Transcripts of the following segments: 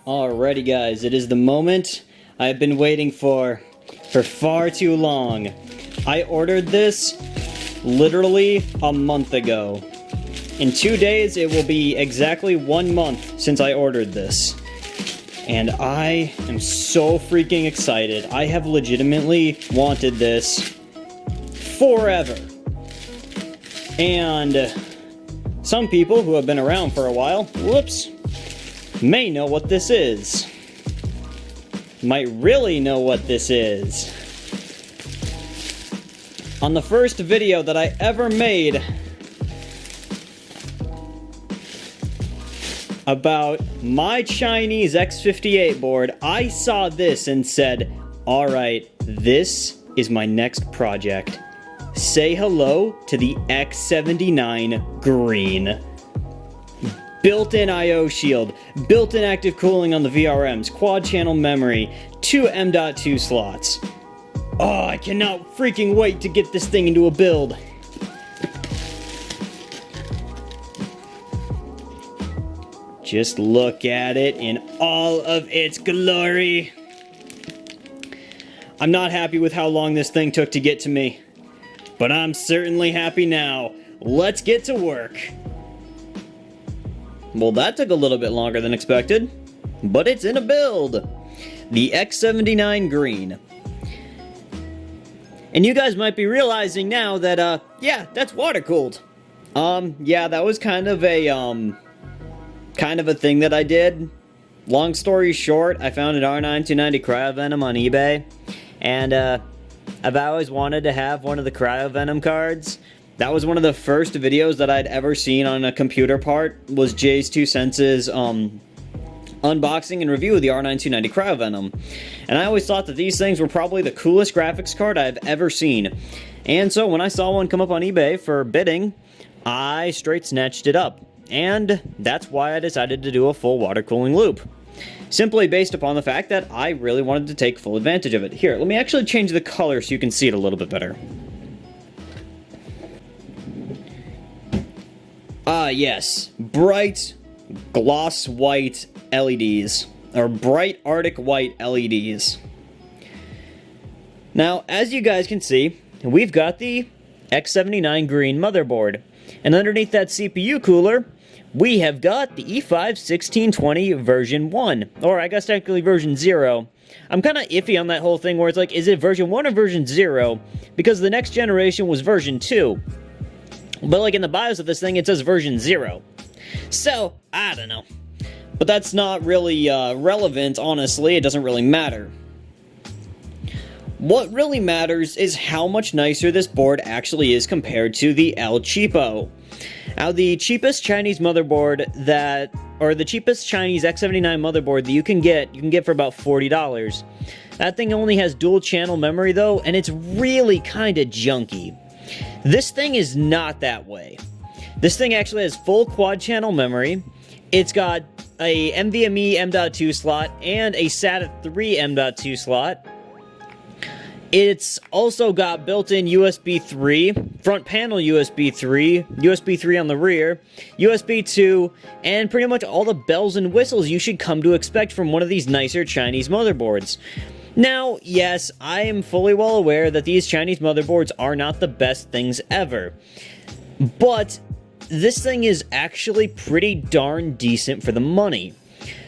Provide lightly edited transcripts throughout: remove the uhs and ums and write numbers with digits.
Alrighty guys, it is the moment I've been waiting for far too long. I ordered this literally a month ago. In 2 days it will be exactly 1 month since I ordered this. And I am so freaking excited. I have legitimately wanted this forever. And some people who have been around for a while, whoops, may know what this is. Might really know what this is. On the first video that I ever made about my Chinese X78 board, I saw this and said, alright, this is my next project. Say hello to the X79 Green. Built-in I/O shield, built-in active cooling on the VRMs, quad channel memory, 2 M.2 slots. Oh, I cannot freaking wait to get this thing into a build. Just look at it in all of its glory. I'm not happy with how long this thing took to get to me, but I'm certainly happy now. Let's get to work. Well, that took a little bit longer than expected, but it's in a build. The X79 Green. And you guys might be realizing now that, yeah, that's water-cooled. Yeah, that was kind of a thing that I did. Long story short, I found an R9 290 Cryovenom on eBay, and, I've always wanted to have one of the Cryovenom cards. That was one of the first videos that I'd ever seen on a computer part, was Jay's 2 Cents' unboxing and review of the R9 290 Cryovenom. And I always thought that these things were probably the coolest graphics card I've ever seen. And so when I saw one come up on eBay for bidding, I straight snatched it up. And that's why I decided to do a full water cooling loop. Simply based upon the fact that I really wanted to take full advantage of it. Here, let me actually change the color so you can see it a little bit better. Ah, yes. Bright gloss white LEDs. Or bright Arctic white LEDs. Now, as you guys can see, we've got the X79 Green motherboard. And underneath that CPU cooler, we have got the E5-1620 version 1. Or I guess technically version 0. I'm kind of iffy on that whole thing where it's like, is it version 1 or version 0? Because the next generation was version 2. But like in the BIOS of this thing, it says version 0. So, I don't know. But that's not really relevant, honestly. It doesn't really matter. What really matters is how much nicer this board actually is compared to the El Cheapo. Now, the cheapest Chinese motherboard or the cheapest Chinese X79 motherboard that you can get for about $40. That thing only has dual channel memory though, and it's really kinda junky. This thing is not that way. This thing actually has full quad channel memory. It's got a NVMe M.2 slot and a SATA 3 M.2 slot. It's also got built-in USB 3, front panel USB 3, USB 3 on the rear, USB 2, and pretty much all the bells and whistles you should come to expect from one of these nicer Chinese motherboards. Now, yes, I am fully well aware that these Chinese motherboards are not the best things ever, but this thing is actually pretty darn decent for the money.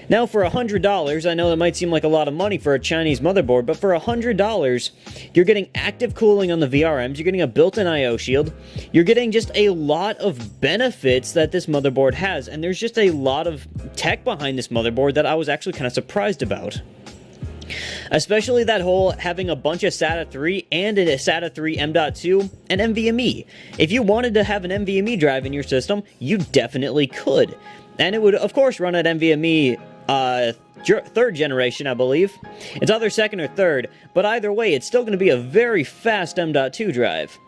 Now, for $100, I know that might seem like a lot of money for a Chinese motherboard, but for $100, you're getting active cooling on the VRMs, you're getting a built-in I/O shield, you're getting just a lot of benefits that this motherboard has, and there's just a lot of tech behind this motherboard that I was actually kind of surprised about. Especially that whole having a bunch of SATA 3 and a SATA 3 M.2 and NVMe. If you wanted to have an NVMe drive in your system, you definitely could. And it would, of course, run at NVMe 3rd generation, I believe. It's either 2nd or 3rd, but either way, it's still going to be a very fast M.2 drive.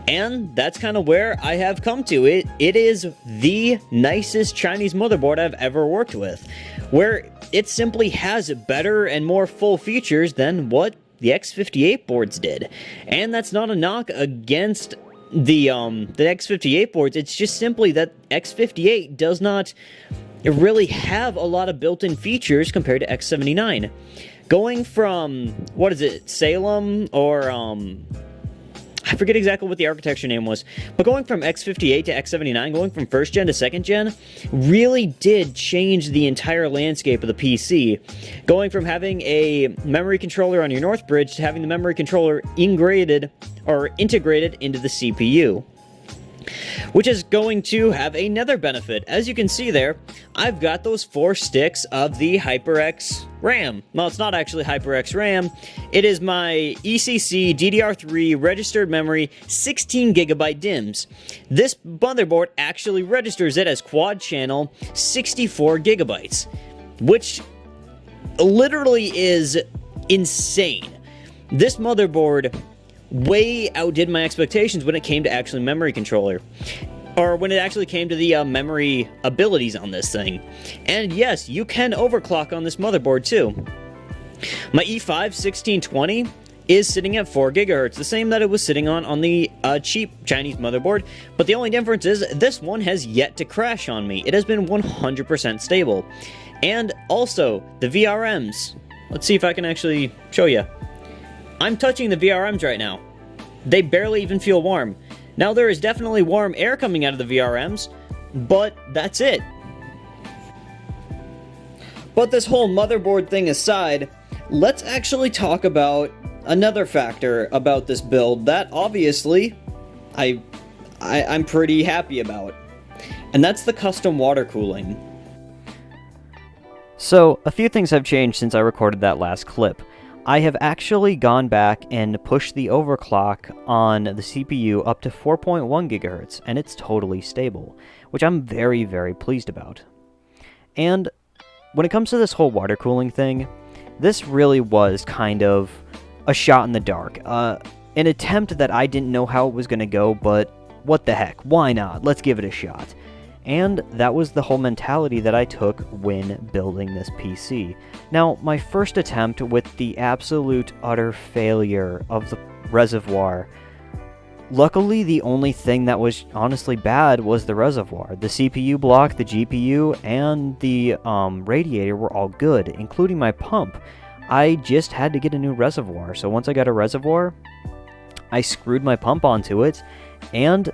And that's kind of where I have come to. It is the nicest Chinese motherboard I've ever worked with, where it simply has better and more full features than what the X58 boards did. And that's not a knock against the X58 boards, it's just simply that X58 does not really have a lot of built-in features compared to X79. Going from, what is it, Salem, or, I forget exactly what the architecture name was, but going from X58 to X79, going from 1st gen to 2nd gen, really did change the entire landscape of the PC. Going from having a memory controller on your North Bridge to having the memory controller integrated into the CPU. Which is going to have another benefit. As you can see there, I've got those 4 sticks of the HyperX RAM. Well, it's not actually HyperX RAM. It is my ECC DDR3 registered memory 16GB DIMMs. This motherboard actually registers it as quad channel 64GB, which literally is insane. This motherboard way outdid my expectations when it came to actually memory controller, or when it actually came to the memory abilities on this thing. And yes, you can overclock on this motherboard too. My E5-1620 is sitting at 4 GHz, the same that it was sitting on the cheap Chinese motherboard, but the only difference is this one has yet to crash on me. It has been 100% stable. And also, the VRMs. Let's see if I can actually show you. I'm touching the VRMs right now. They barely even feel warm. Now, there is definitely warm air coming out of the VRMs, but that's it. But this whole motherboard thing aside, let's actually talk about another factor about this build that obviously I'm pretty happy about. And that's the custom water cooling. So, a few things have changed since I recorded that last clip. I have actually gone back and pushed the overclock on the CPU up to 4.1 GHz, and it's totally stable, which I'm very, very pleased about. And when it comes to this whole water cooling thing, this really was kind of a shot in the dark. An attempt that I didn't know how it was going to go, but what the heck, why not? Let's give it a shot. And that was the whole mentality that I took when building this PC. Now, my first attempt with the absolute utter failure of the reservoir, luckily the only thing that was honestly bad was the reservoir. The CPU block, the GPU, and the radiator were all good, including my pump. I just had to get a new reservoir, so once I got a reservoir, I screwed my pump onto it, and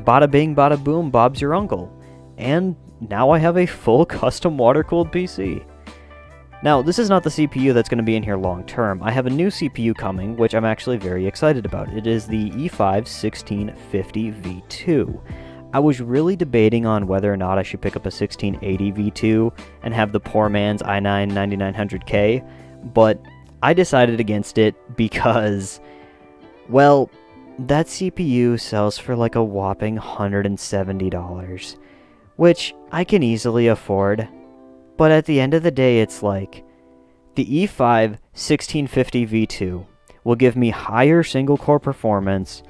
bada bing, bada boom, Bob's your uncle. And now I have a full custom water-cooled PC. Now, this is not the CPU that's going to be in here long term. I have a new CPU coming, which I'm actually very excited about. It is the E5-1650 V2. I was really debating on whether or not I should pick up a 1680 V2 and have the poor man's i9-9900K, but I decided against it because, well, that CPU sells for like a whopping $170. Which I can easily afford, but at the end of the day, it's like, the E5-1650 V2 will give me higher single-core performance,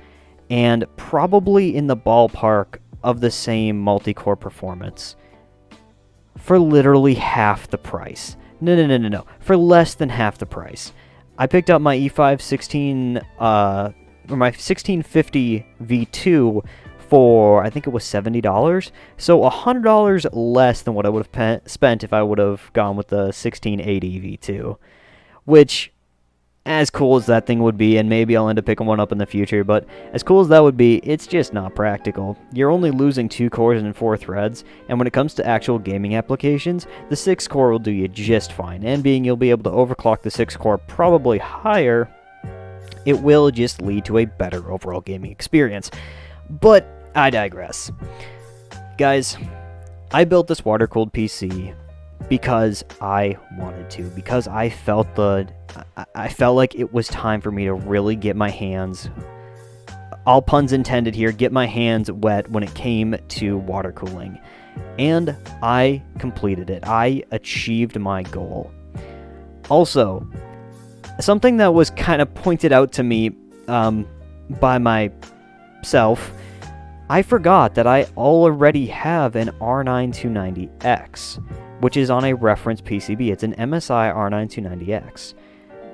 and probably in the ballpark of the same multi-core performance, for literally half the price. No, for less than half the price. I picked up my E5-16, or my 1650 V2 for, I think it was $70, so $100 less than what I would have spent if I would have gone with the 1680 V2, which, as cool as that thing would be, and maybe I'll end up picking one up in the future, but as cool as that would be, it's just not practical. You're only losing 2 cores and 4 threads, and when it comes to actual gaming applications, the 6 core will do you just fine, and being you'll be able to overclock the 6 core probably higher, it will just lead to a better overall gaming experience. But I digress. Guys, I built this water-cooled PC because I wanted to, because I felt like it was time for me to really get my hands, all puns intended here, get my hands wet when it came to water cooling. And I completed it. I achieved my goal. Also, something that was kind of pointed out to me by myself, I forgot that I already have an R9 290X, which is on a reference PCB. It's an MSI R9 290X,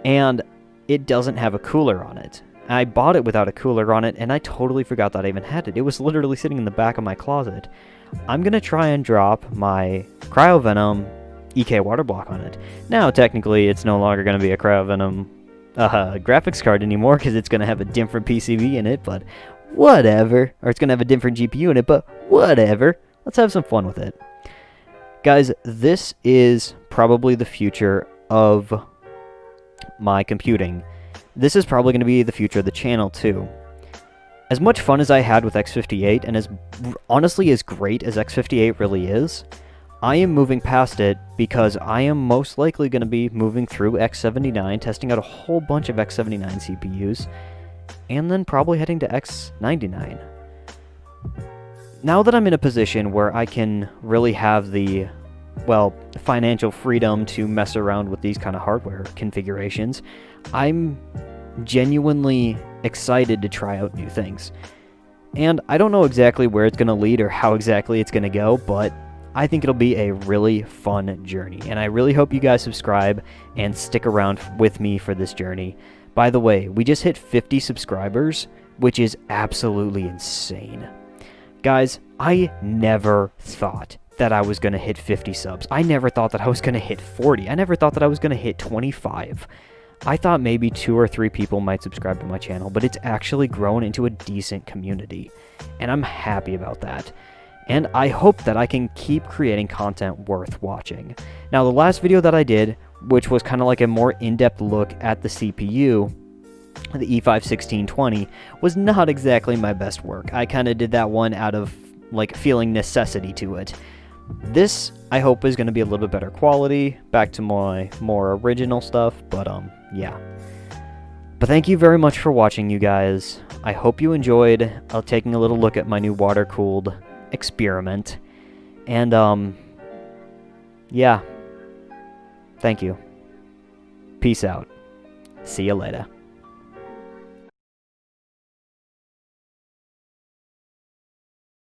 and it doesn't have a cooler on it. I bought it without a cooler on it, and I totally forgot that I even had it. It was literally sitting in the back of my closet. I'm going to try and drop my Cryovenom EK water block on it. Now, technically, it's no longer going to be a Cryovenom graphics card anymore, because it's going to have a different PCB in it, but whatever. Or it's going to have a different GPU in it, but whatever. Let's have some fun with it. Guys, this is probably the future of my computing. This is probably going to be the future of the channel, too. As much fun as I had with X58, and as honestly as great as X58 really is, I am moving past it because I am most likely going to be moving through X79, testing out a whole bunch of X79 CPUs, and then probably heading to X99. Now that I'm in a position where I can really have the, well, financial freedom to mess around with these kind of hardware configurations, I'm genuinely excited to try out new things. And I don't know exactly where it's going to lead or how exactly it's going to go, but I think it'll be a really fun journey. And I really hope you guys subscribe and stick around with me for this journey. By the way, we just hit 50 subscribers, which is absolutely insane. Guys, I never thought that I was going to hit 50 subs. I never thought that I was going to hit 40. I never thought that I was going to hit 25. I thought maybe 2 or 3 people might subscribe to my channel, but it's actually grown into a decent community, and I'm happy about that. And I hope that I can keep creating content worth watching. Now, the last video that I did, which was kind of like a more in-depth look at the CPU, the E5-1620, was not exactly my best work. I kind of did that one out of, like, feeling necessity to it. This, I hope, is going to be a little bit better quality, back to my more original stuff, but, yeah. But thank you very much for watching, you guys. I hope you enjoyed taking a little look at my new water-cooled experiment. And, yeah. Thank you. Peace out. See you later.